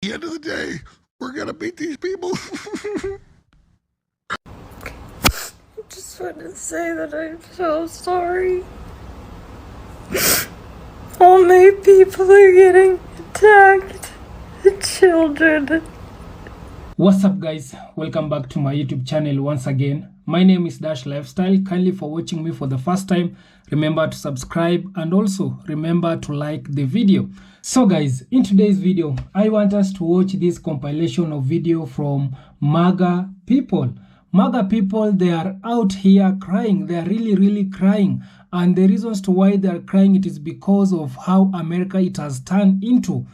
the end of the day, we're going to beat these people. I just want to say that I'm so sorry. All my people are getting attacked. Children. What's up, guys? Welcome back to my YouTube channel once again. My name is Dash Lifestyle. Kindly for watching me for the first time, remember to subscribe and also remember to like the video. So guys, in today's video, I want us to watch this compilation of video from MAGA people. MAGA people, they are out here crying. They are really crying. And the reasons to why they are crying, it is because of how America it has turned into.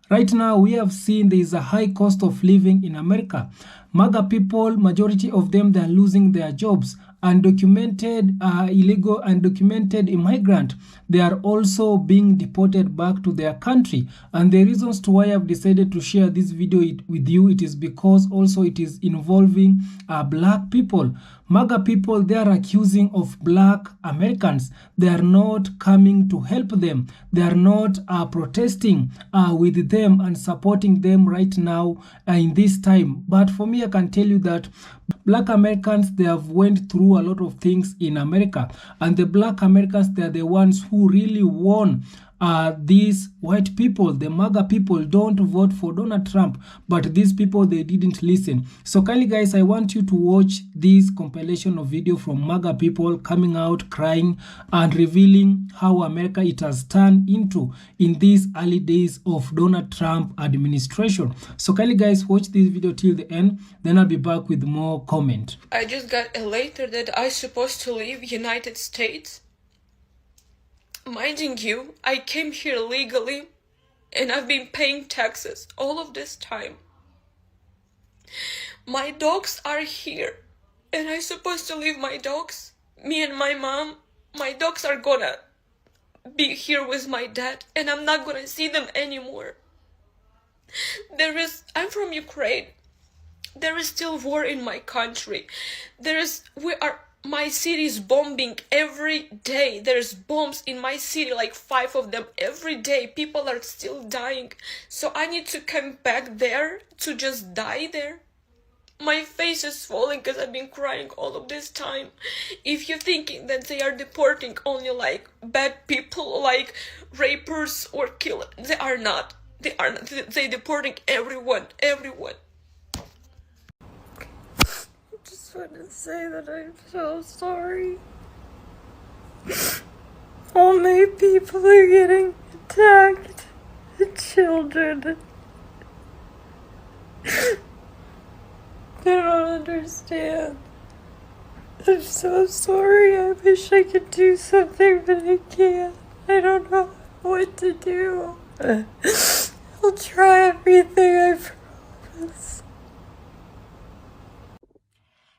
Right now, we have seen there is a high cost of living in America. MAGA people, majority of them, they are losing their jobs. Undocumented, illegal, undocumented immigrant, they are also being deported back to their country. And the reasons to why I've decided to share this video with you, it is because also it is involving black people. MAGA people, they are accusing of black Americans. They are not coming to help them. They are not protesting with them and supporting them right now in this time. But for me, I can tell you that black Americans, they have went through a lot of things in America. And the black Americans, they are the ones who really won these white people. The MAGA people don't vote for Donald Trump, but these people, they didn't listen. So kindly guys, I want you to watch this compilation of video from MAGA people coming out crying and revealing how America it has turned into in these early days of Donald Trump administration. So kindly guys, watch this video till the end, then I'll be back with more comment. I just got a letter that I'm supposed to leave United States. Minding you, I came here legally and I've been paying taxes all of this time. My dogs are here and I'm supposed to leave my dogs. Me and my mom, my dogs are gonna be here with my dad and I'm not gonna see them anymore. I'm from Ukraine. There is still war in my country. My city is bombing every day. There's bombs in my city, like 5 of them every day. People are still dying. So I need to come back there to just die there. My face is falling because I've been crying all of this time. If you're thinking that they are deporting only like bad people, like rapers or killers, they are not. They're deporting everyone. I want to say that I'm so sorry. All my people are getting attacked. Children. I don't understand. I'm so sorry. I wish I could do something, but I can't. I don't know what to do. I'll try everything, I promise.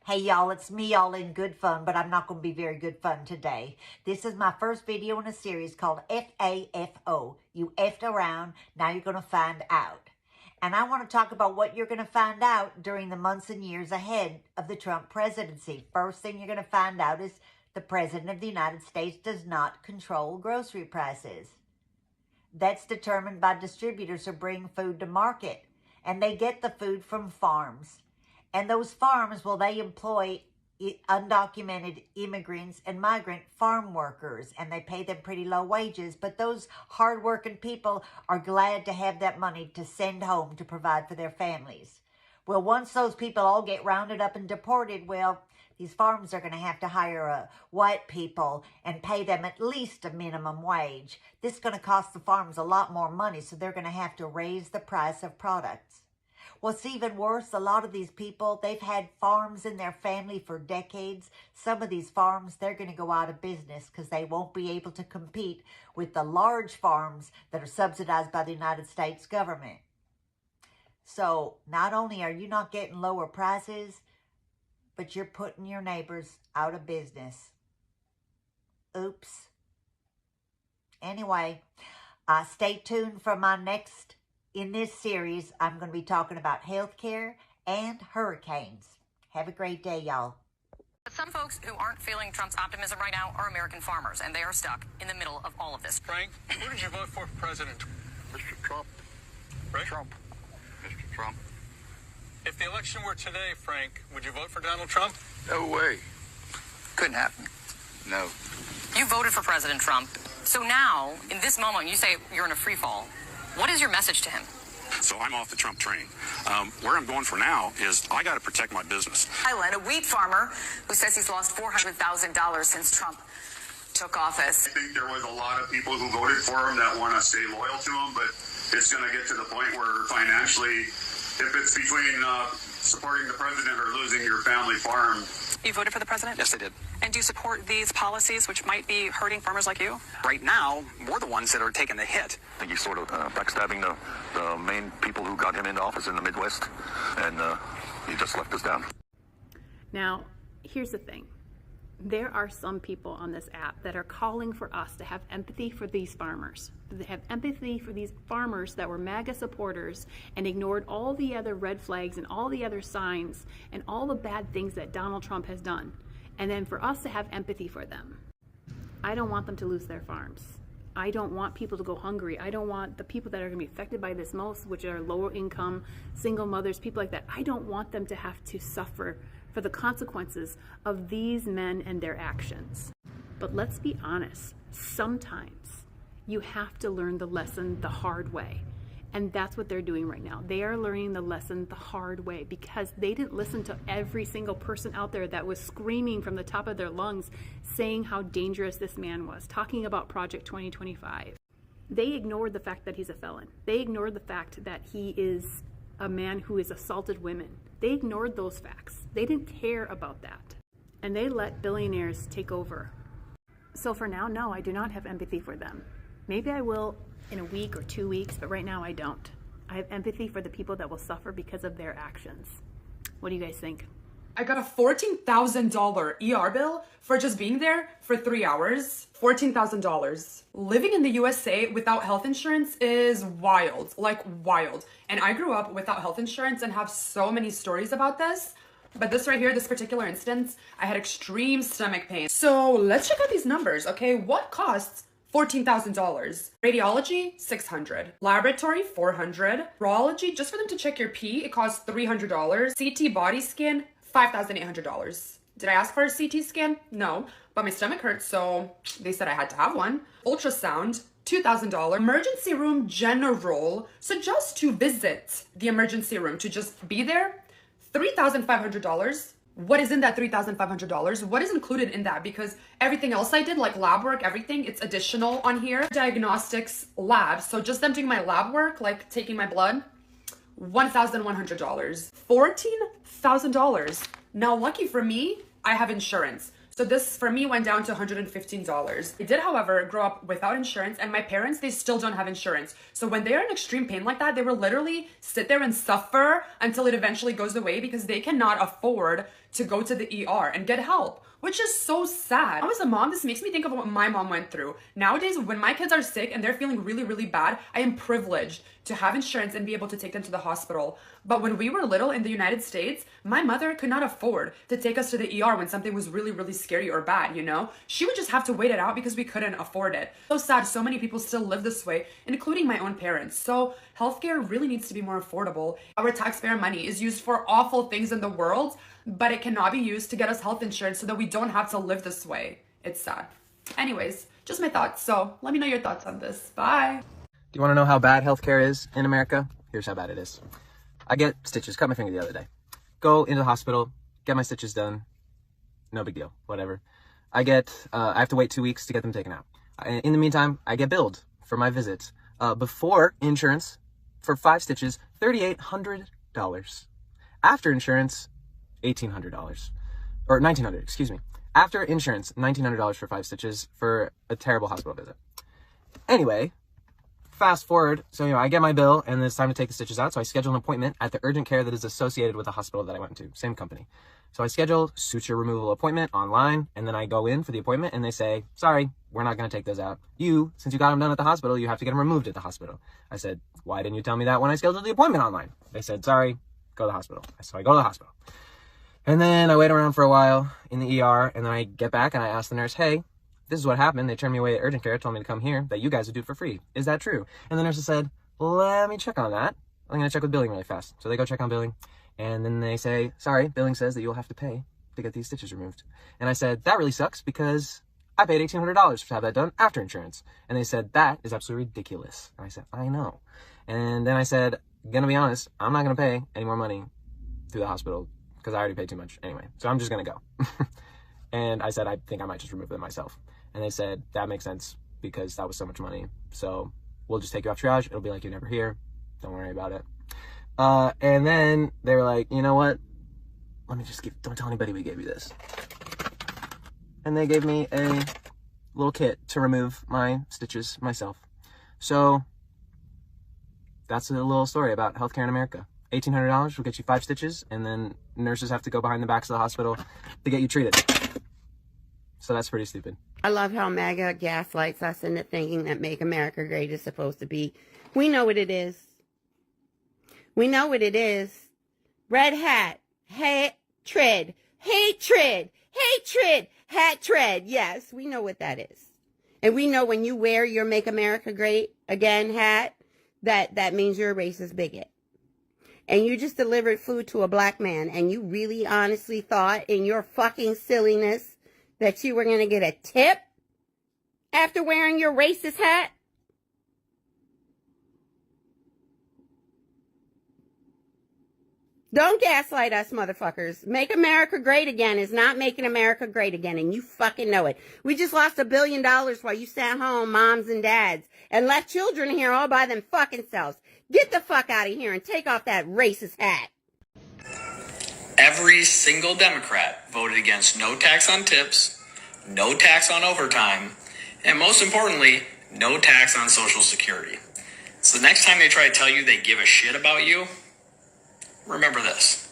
Hey y'all, it's me all in good fun, but I'm not going to be very good fun today. This is my first video in a series called FAFO. You effed around, now you're going to find out. And I want to talk about what you're going to find out during the months and years ahead of the Trump presidency. First thing you're going to find out is the President of the United States does not control grocery prices. That's determined by distributors who bring food to market, and they get the food from farms. And those farms, well, they employ undocumented immigrants and migrant farm workers, and they pay them pretty low wages. But those hardworking people are glad to have that money to send home to provide for their families. Well, once those people all get rounded up and deported, well, these farms are going to have to hire white people and pay them at least a minimum wage. This is going to cost the farms a lot more money, so they're going to have to raise the price of products. What's even worse, a lot of these people, they've had farms in their family for decades. Some of these farms, they're going to go out of business because they won't be able to compete with the large farms that are subsidized by the United States government. So not only are you not getting lower prices, but you're putting your neighbors out of business. Oops. Anyway, stay tuned for my next. In this series, I'm going to be talking about healthcare and hurricanes. Have a great day, y'all. But some folks who aren't feeling Trump's optimism right now are American farmers, and they are stuck in the middle of all of this. Frank, who did you vote for president? Mr. Trump. Right? Trump. Mr. Trump. If the election were today, Frank, would you vote for Donald Trump? No way. Couldn't happen. No. You voted for President Trump. So now, in this moment, you say you're in a free fall. What is your message to him? So I'm off the Trump train. Where I'm going for now is I got to protect my business. Highland, a wheat farmer who says he's lost $400,000 since Trump took office. I think there was a lot of people who voted for him that want to stay loyal to him, but it's going to get to the point where financially, if it's between supporting the president or losing your family farm. You voted for the president? Yes, I did. And do you support these policies which might be hurting farmers like you? Right now, we're the ones that are taking the hit. I think he's sort of backstabbing the main people who got him into office in the Midwest, and he just left us down. Now, here's the thing. There are some people on this app that are calling for us to have empathy for these farmers. They have empathy for these farmers that were MAGA supporters and ignored all the other red flags and all the other signs and all the bad things that Donald Trump has done. And then for us to have empathy for them. I don't want them to lose their farms. I don't want people to go hungry. I don't want the people that are going to be affected by this most, which are lower income, single mothers, people like that. I don't want them to have to suffer for the consequences of these men and their actions. But let's be honest, sometimes you have to learn the lesson the hard way. And that's what they're doing right now. They are learning the lesson the hard way because they didn't listen to every single person out there that was screaming from the top of their lungs, saying how dangerous this man was, talking about Project 2025. They ignored the fact that he's a felon. They ignored the fact that he is a man who has assaulted women. They ignored those facts. They didn't care about that. And they let billionaires take over. So for now, no, I do not have empathy for them. Maybe I will in a week or 2 weeks, but right now I don't. I have empathy for the people that will suffer because of their actions. What do you guys think? I got a $14,000 ER bill for just being there for 3 hours. $14,000. Living in the USA without health insurance is wild, like wild. And I grew up without health insurance and have so many stories about this. But this right here, this particular instance, I had extreme stomach pain. So let's check out these numbers, okay? What costs $14,000. Radiology, $600. Laboratory, $400. Urology, just for them to check your pee, it costs $300. CT body scan, $5,800. Did I ask for a CT scan? No, but my stomach hurts, so they said I had to have one. Ultrasound, $2,000. Emergency room general, so just to visit the emergency room, to just be there, $3,500. What is in that $3,500? What is included in that? Because everything else I did, like lab work, everything, it's additional on here. Diagnostics lab, so just them doing my lab work, like taking my blood, $1,100. $14,000. Now, lucky for me, I have insurance. So this, for me, went down to $115. I did, however, grow up without insurance, and my parents, they still don't have insurance. So when they're in extreme pain like that, they will literally sit there and suffer until it eventually goes away because they cannot afford to go to the ER and get help, which is so sad. As a mom, this makes me think of what my mom went through. Nowadays, when my kids are sick and they're feeling really, really bad, I am privileged to have insurance and be able to take them to the hospital. But when we were little in the United States, my mother could not afford to take us to the ER when something was really, really scary or bad, you know? She would just have to wait it out because we couldn't afford it. So sad, so many people still live this way, including my own parents. So healthcare really needs to be more affordable. Our taxpayer money is used for awful things in the world, but it cannot be used to get us health insurance so that we don't have to live this way. It's sad. Anyways, just my thoughts. So let me know your thoughts on this. Bye. Do you want to know how bad healthcare is in America? Here's how bad it is. I get stitches, cut my finger the other day. Go into the hospital, get my stitches done. No big deal, whatever. I have to wait 2 weeks to get them taken out. In the meantime, I get billed for my visits. Before insurance, for 5 stitches, $3,800. After insurance, $1,800. Or $1,900, excuse me. After insurance, $1,900 for 5 stitches for a terrible hospital visit. Anyway, fast forward, so I get my bill and it's time to take the stitches out, so I schedule an appointment at the urgent care that is associated with the hospital that I went to, same company. So I schedule suture removal appointment online, and then I go in for the appointment and they say, sorry, we're not going to take those out. Since you got them done at the hospital, you have to get them removed at the hospital. I said, why didn't you tell me that when I scheduled the appointment online? They said, sorry, go to the hospital. So I go to the hospital. And then I wait around for a while in the ER, and then I get back and I ask the nurse, hey, this is what happened. They turned me away at urgent care, told me to come here, that you guys would do it for free. Is that true? And the nurse said, let me check on that. I'm going to check with billing really fast. So they go check on billing, and then they say, sorry, billing says that you'll have to pay to get these stitches removed. And I said, that really sucks because I paid $1,800 to have that done after insurance. And they said, that is absolutely ridiculous. And I said, I know. And then I said, gonna be honest, I'm not gonna pay any more money through the hospital because I already paid too much anyway. So I'm just gonna go. And I said, I think I might just remove them myself. And they said, that makes sense because that was so much money. So we'll just take you off triage. It'll be like you're never here. Don't worry about it. And then they were like, you know what? Let me just don't tell anybody we gave you this. And they gave me a little kit to remove my stitches myself. So that's a little story about healthcare in America. $1,800 will get you 5 stitches, and then nurses have to go behind the backs of the hospital to get you treated. So that's pretty stupid. I love how MAGA gaslights us into thinking that Make America Great is supposed to be. We know what it is. We know what it is. Red hat, hatred, hatred, hatred, hatred. Yes, we know what that is. And we know when you wear your Make America Great Again hat, that means you're a racist bigot. And you just delivered food to a black man, and you really honestly thought in your fucking silliness that you were going to get a tip after wearing your racist hat? Don't gaslight us, motherfuckers. Make America Great Again is not making America great again, and you fucking know it. We just lost $1 billion while you sat home, moms and dads, and left children here all by them fucking selves. Get the fuck out of here and take off that racist hat. Every single Democrat voted against no tax on tips, no tax on overtime, and most importantly, no tax on Social Security. So the next time they try to tell you they give a shit about you, remember this.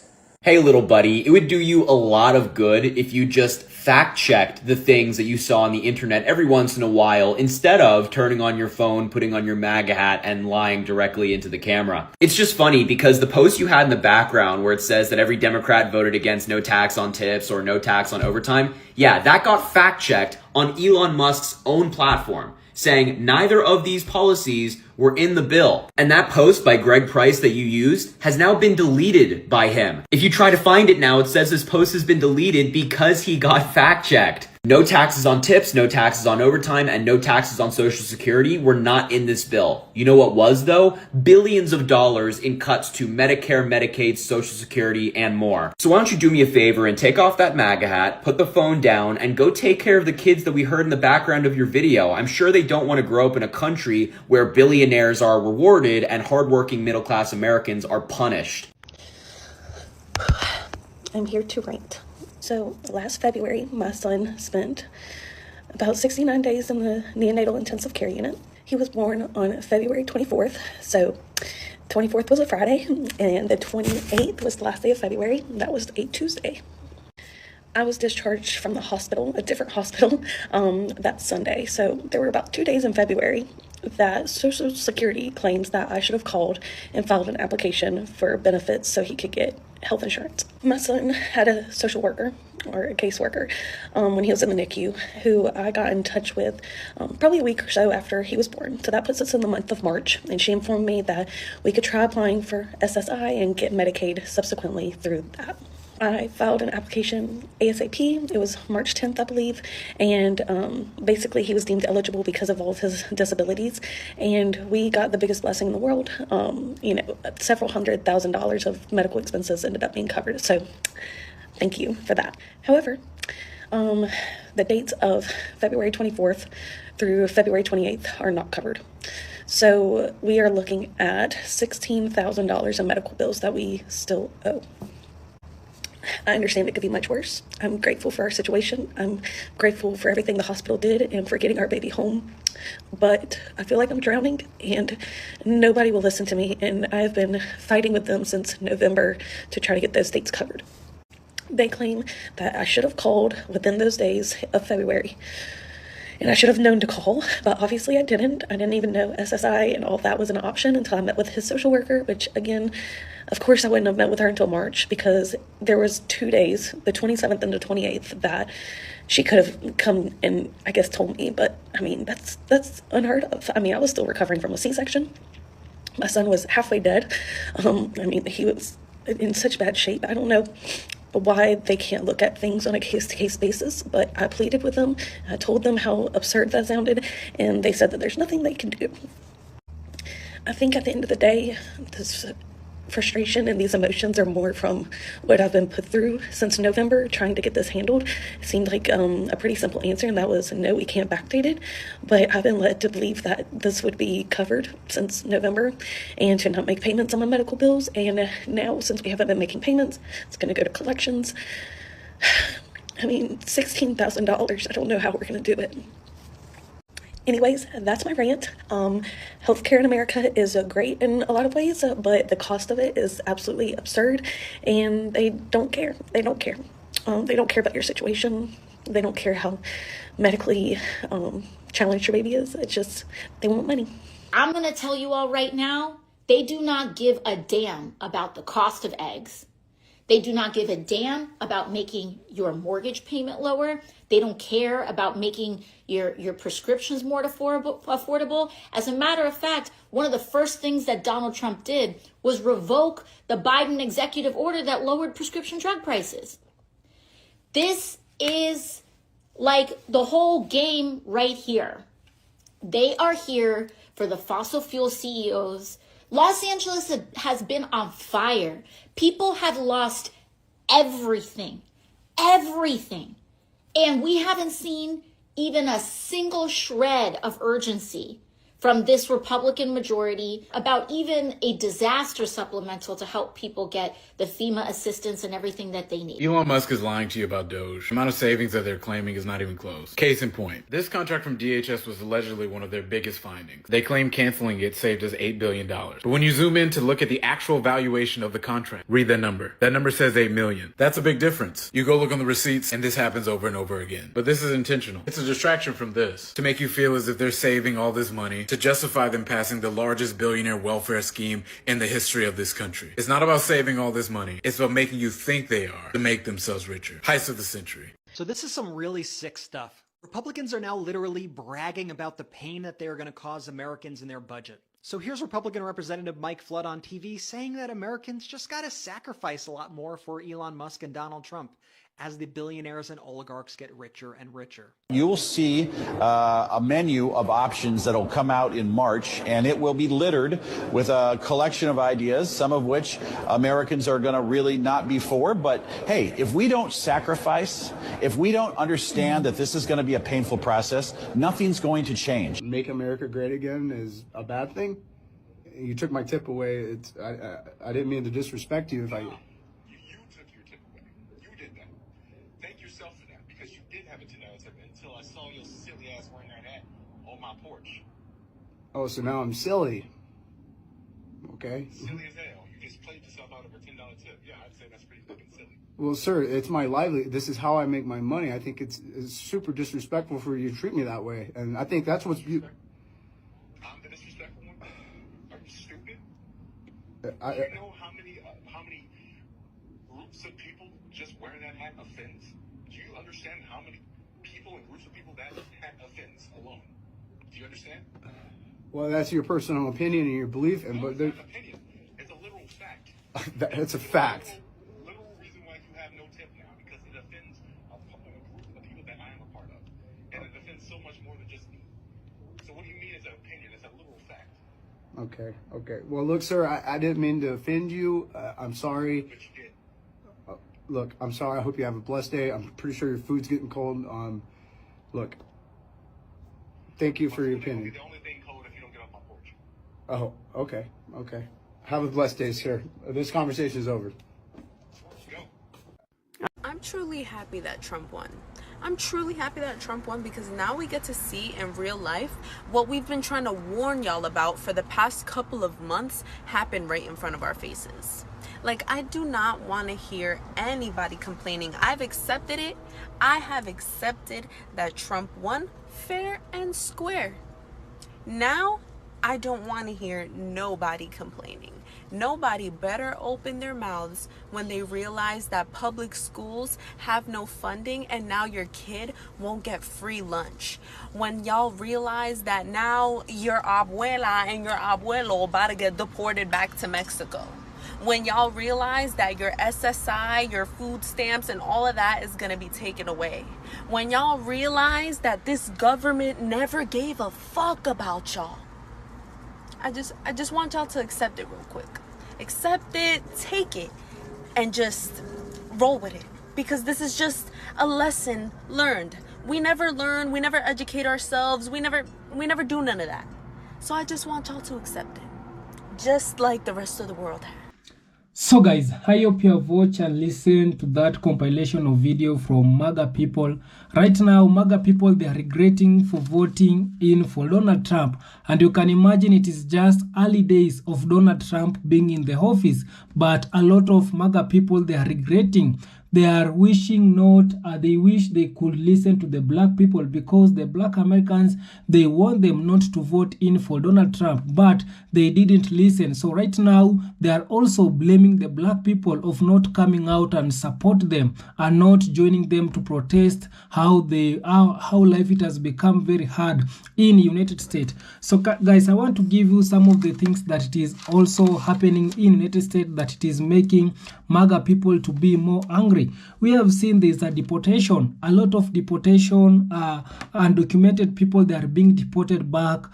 Hey little buddy, it would do you a lot of good if you just fact-checked the things that you saw on the internet every once in a while instead of turning on your phone, putting on your MAGA hat, and lying directly into the camera. It's just funny because the post you had in the background where it says that every Democrat voted against no tax on tips or no tax on overtime, yeah, that got fact-checked on Elon Musk's own platform, saying neither of these policies were in the bill. And that post by Greg Price that you used has now been deleted by him. If you try to find it now, it says this post has been deleted because he got fact-checked. No taxes on tips, no taxes on overtime, and no taxes on Social Security were not in this bill. You know what was, though? Billions of dollars in cuts to Medicare, Medicaid, Social Security, and more. So why don't you do me a favor and take off that MAGA hat, put the phone down, and go take care of the kids that we heard in the background of your video. I'm sure they don't want to grow up in a country where billionaires are rewarded and hardworking middle-class Americans are punished. I'm here to rant. So last February, my son spent about 69 days in the neonatal intensive care unit. He was born on February 24th. So 24th was a Friday, and the 28th was the last day of February. That was a Tuesday. I was discharged from the hospital, a different hospital, that Sunday. So there were about 2 days in February that Social Security claims that I should have called and filed an application for benefits so he could get health insurance. My son had a social worker or a caseworker when he was in the NICU who I got in touch with probably a week or so after he was born. So that puts us in the month of March, and she informed me that we could try applying for SSI and get Medicaid subsequently through that. I filed an application ASAP. It was March 10th, I believe, and basically he was deemed eligible because of all of his disabilities, and we got the biggest blessing in the world. Several $100,000 of medical expenses ended up being covered, so thank you for that. However, the dates of February 24th through February 28th are not covered. So we are looking at $16,000 in medical bills that we still owe. I understand it could be much worse. I'm grateful for our situation. I'm grateful for everything the hospital did and for getting our baby home. But I feel like I'm drowning and nobody will listen to me. And I have been fighting with them since November to try to get those dates covered. They claim that I should have called within those days of February. And I should have known to call, but obviously I didn't. I didn't even know SSI and all that was an option until I met with his social worker, which again, of course I wouldn't have met with her until March because there was 2 days, the 27th and the 28th, that she could have come and I guess told me, but I mean, that's unheard of. I mean, I was still recovering from a C-section. My son was halfway dead. I mean, he was in such bad shape. I don't know why they can't look at things on a case-to-case basis, but I pleaded with them. I told them how absurd that sounded, and they said that there's nothing they can do. I think at the end of the day, this frustration and these emotions are more from what I've been put through since November trying to get this handled. It seemed like a pretty simple answer, and that was no, we can't backdate it. But I've been led to believe that this would be covered since November and to not make payments on my medical bills. And now, since we haven't been making payments, it's going to go to collections. I mean, $16,000. I don't know how we're going to do it. Anyways, that's my rant. Healthcare in America is great in a lot of ways, but the cost of it is absolutely absurd, and they don't care. They don't care. They don't care about your situation. They don't care how medically challenged your baby is. It's just, they want money. I'm going to tell you all right now, they do not give a damn about the cost of eggs. They do not give a damn about making your mortgage payment lower. They don't care about making your prescriptions more affordable. As a matter of fact, one of the first things that Donald Trump did was revoke the Biden executive order that lowered prescription drug prices. This is like the whole game right here. They are here for the fossil fuel CEOs. Los Angeles has been on fire. People have lost everything. And we haven't seen even a single shred of urgency from this Republican majority about even a disaster supplemental to help people get the FEMA assistance and everything that they need. Elon Musk is lying to you about Doge. The amount of savings that they're claiming is not even close. Case in point, this contract from DHS was allegedly one of their biggest findings. They claim canceling it saved us $8 billion. But when you zoom in to look at the actual valuation of the contract, read that number. That number says $8 million. That's a big difference. You go look on the receipts and this happens over and over again. But this is intentional. It's a distraction from this to make you feel as if they're saving all this money to justify them passing the largest billionaire welfare scheme in the history of this country. It's not about saving all this money. It's about making you think they are to make themselves richer. Heist of the century. So this is some really sick stuff. Republicans are now literally bragging about the pain that they are going to cause Americans in their budget. So here's Republican Representative Mike Flood on TV saying that Americans just got to sacrifice a lot more for Elon Musk and Donald Trump as the billionaires and oligarchs get richer and richer. You will see a menu of options that will come out in March, and it will be littered with a collection of ideas, some of which Americans are going to really not be for. But hey, if we don't sacrifice, if we don't understand that this is going to be a painful process, nothing's going to change. Make America great again is a bad thing. You took my tip away. I didn't mean to disrespect you if I... Until I saw your silly ass wearing that hat on my porch. Oh, so now I'm silly. Okay. Silly as hell. You just played yourself out of a $10 tip. Yeah, I'd say that's pretty fucking silly. Well, sir, it's my livelihood. This is how I make my money. I think it's super disrespectful for you to treat me that way. And I think that's what's... I'm the disrespectful one? Are you stupid? Do you know how many groups of people just wearing that hat offends? Do you understand how many people and groups of people that hat offends alone? Do you understand? Well, that's your personal opinion and your belief, but it's not an opinion. It's a literal fact. It's a fact. Literal reason why you have no tip now, because it offends a group of people that I am a part of, and it offends so much more than just me. So what do you mean it's an opinion? It's a literal fact. Okay. Well, look, sir, I didn't mean to offend you. I'm sorry. But you did. Look, I'm sorry. I hope you have a blessed day. I'm pretty sure your food's getting cold. Look, thank you for your opinion. The only thing cold if you don't get off my porch. Oh, okay. Have a blessed day, sir. This conversation is over. I'm truly happy that Trump won. I'm truly happy that Trump won because now we get to see in real life what we've been trying to warn y'all about for the past couple of months happen right in front of our faces. Like, I do not want to hear anybody complaining. I've accepted it. I have accepted that Trump won fair and square. Now, I don't want to hear nobody complaining. Nobody better open their mouths when they realize that public schools have no funding and now your kid won't get free lunch. When y'all realize that now your abuela and your abuelo about to get deported back to Mexico. When y'all realize that your SSI, your food stamps, and all of that is going to be taken away. When y'all realize that this government never gave a fuck about y'all. I just want y'all to accept it real quick. Accept it, take it, and just roll with it. Because this is just a lesson learned. We never learn, we never educate ourselves, we never do none of that. So I just want y'all to accept it. Just like the rest of the world has. So guys, I hope you have watched and listened to that compilation of video from MAGA people. Right now, MAGA people, they are regretting for voting in for Donald Trump. And you can imagine it is just early days of Donald Trump being in the office. But a lot of MAGA people, they are regretting. They are wishing they wish they could listen to the black people, because the black Americans, they want them not to vote in for Donald Trump, but they didn't listen. So right now, they are also blaming the black people of not coming out and support them and not joining them to protest how life it has become very hard in United States. So guys, I want to give you some of the things that it is also happening in United States that it is making MAGA people to be more angry. We have seen there's a deportation, a lot of deportation, undocumented people that are being deported back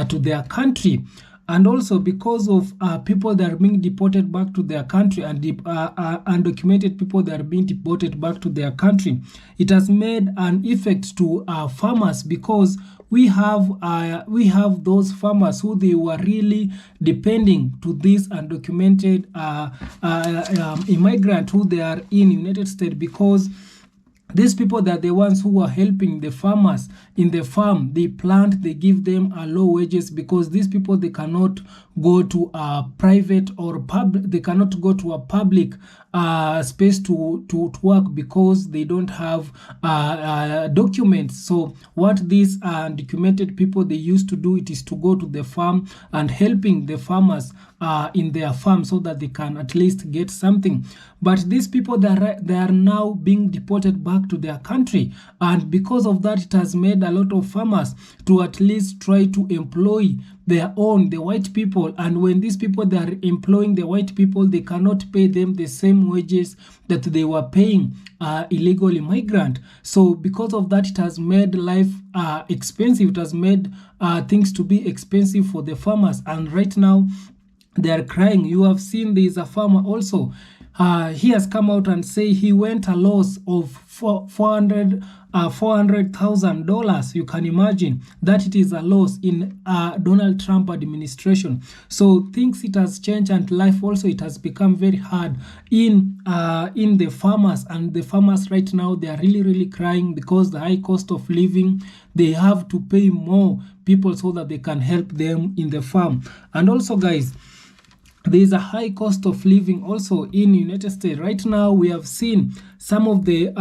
to their country. And also because of people that are being deported back to their country and undocumented people that are being deported back to their country, it has made an effect to farmers, because we have those farmers who they were really depending to this undocumented immigrant who they are in United States, because these people that are the ones who are helping the farmers in the farm. They plant, they give them low wages, because these people, they cannot go to a private or public, they cannot go to a public space to work, because they don't have documents. So what these undocumented people, they used to do, it is to go to the farm and helping the farmers in their farm so that they can at least get something. But these people, they are now being deported back to their country, and because of that, it has made a lot of farmers to at least try to employ the white people. And when these people, they are employing the white people, they cannot pay them the same wages that they were paying illegal immigrant. So because of that, it has made life expensive. It has made things to be expensive for the farmers. And right now, they are crying. You have seen there is a farmer also. He has come out and say he went a loss of $400,000. You can imagine that it is a loss in Donald Trump administration. So things, it has changed, and life also, it has become very hard in the farmers. And the farmers right now, they are really crying, because the high cost of living, they have to pay more people so that they can help them in the farm. And also guys, there is a high cost of living also in United States. Right now, we have seen some of the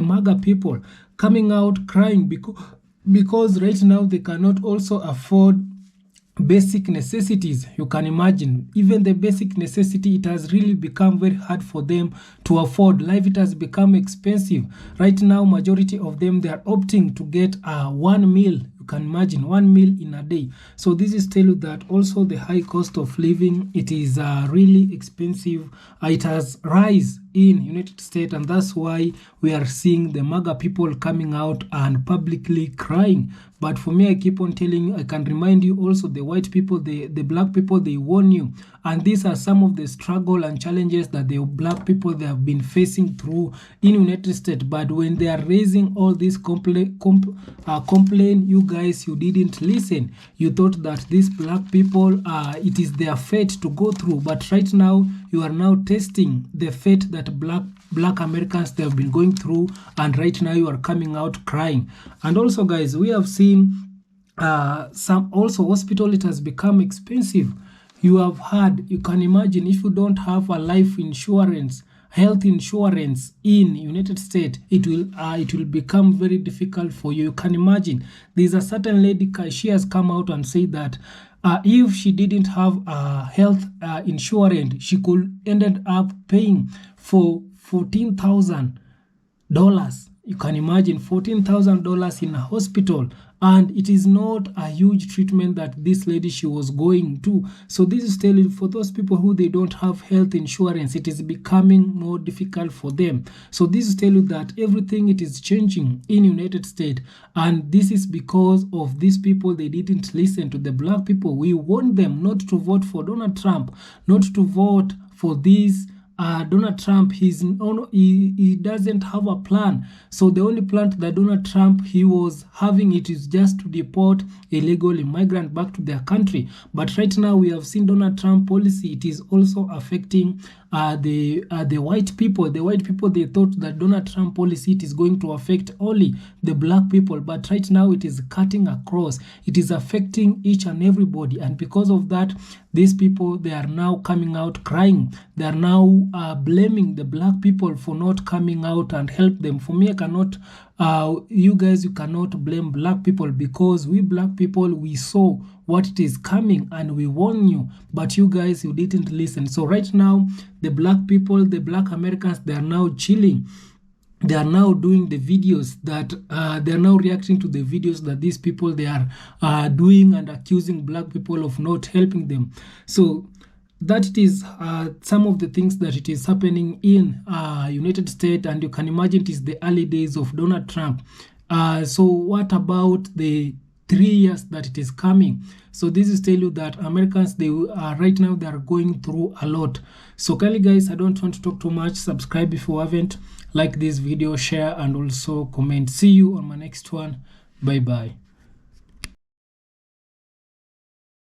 MAGA people coming out crying because right now they cannot also afford basic necessities. You can imagine, even the basic necessity, it has really become very hard for them to afford. Life, it has become expensive. Right now, majority of them, they are opting to get one meal. You can imagine, one meal in a day. So this is tell you that also the high cost of living, it is really expensive. It has rise in United States, and that's why we are seeing the MAGA people coming out and publicly crying. But for me, I keep on telling you, I can remind you also, the white people, the black people, they warn you. And these are some of the struggle and challenges that the black people, they have been facing through in United States. But when they are raising all these complaint, you guys, you didn't listen. You thought that these black people, it is their fate to go through. But right now, you are now testing the fate that black Americans, they have been going through, and right now you are coming out crying. And also guys, we have seen some also hospital, it has become expensive. You have had, you can imagine, if you don't have a life insurance, health insurance in United States, it will become very difficult for you. You can imagine, there's a certain lady, she has come out and said that if she didn't have health insurance, she could ended up paying for $14,000. You can imagine $14,000 in a hospital, and it is not a huge treatment that this lady she was going to. So this is telling for those people who they don't have health insurance, it is becoming more difficult for them. So this is telling you that everything it is changing in United States, and this is because of these people. They didn't listen to the black people. We warned them not to vote for Donald Trump, not to vote for this Donald Trump. He doesn't have a plan. So the only plan that Donald Trump he was having it is just to deport illegal immigrant back to their country. But right now we have seen Donald Trump policy. It is also affecting the white people. The white people, they thought that Donald Trump policy it is going to affect only the black people, but right now it is cutting across. It is affecting each and everybody, and because of that, these people they are now coming out crying. They are now blaming the black people for not coming out and help them. For me, I cannot. You guys, you cannot blame black people, because we black people we saw what it is coming and we warn you, but you guys you didn't listen. So right now the black people, the black Americans, they are now chilling. They are now doing the videos that they are now reacting to the videos that these people they are doing and accusing black people of not helping them. So that it is some of the things that it is happening in United States, and you can imagine it is the early days of Donald Trump. So what about the 3 years that it is coming? So this is tell you that Americans, they right now they are going through a lot. So kindly guys, I don't want to talk too much. Subscribe if you haven't. Like this video, share, and also comment. See you on my next one. Bye bye.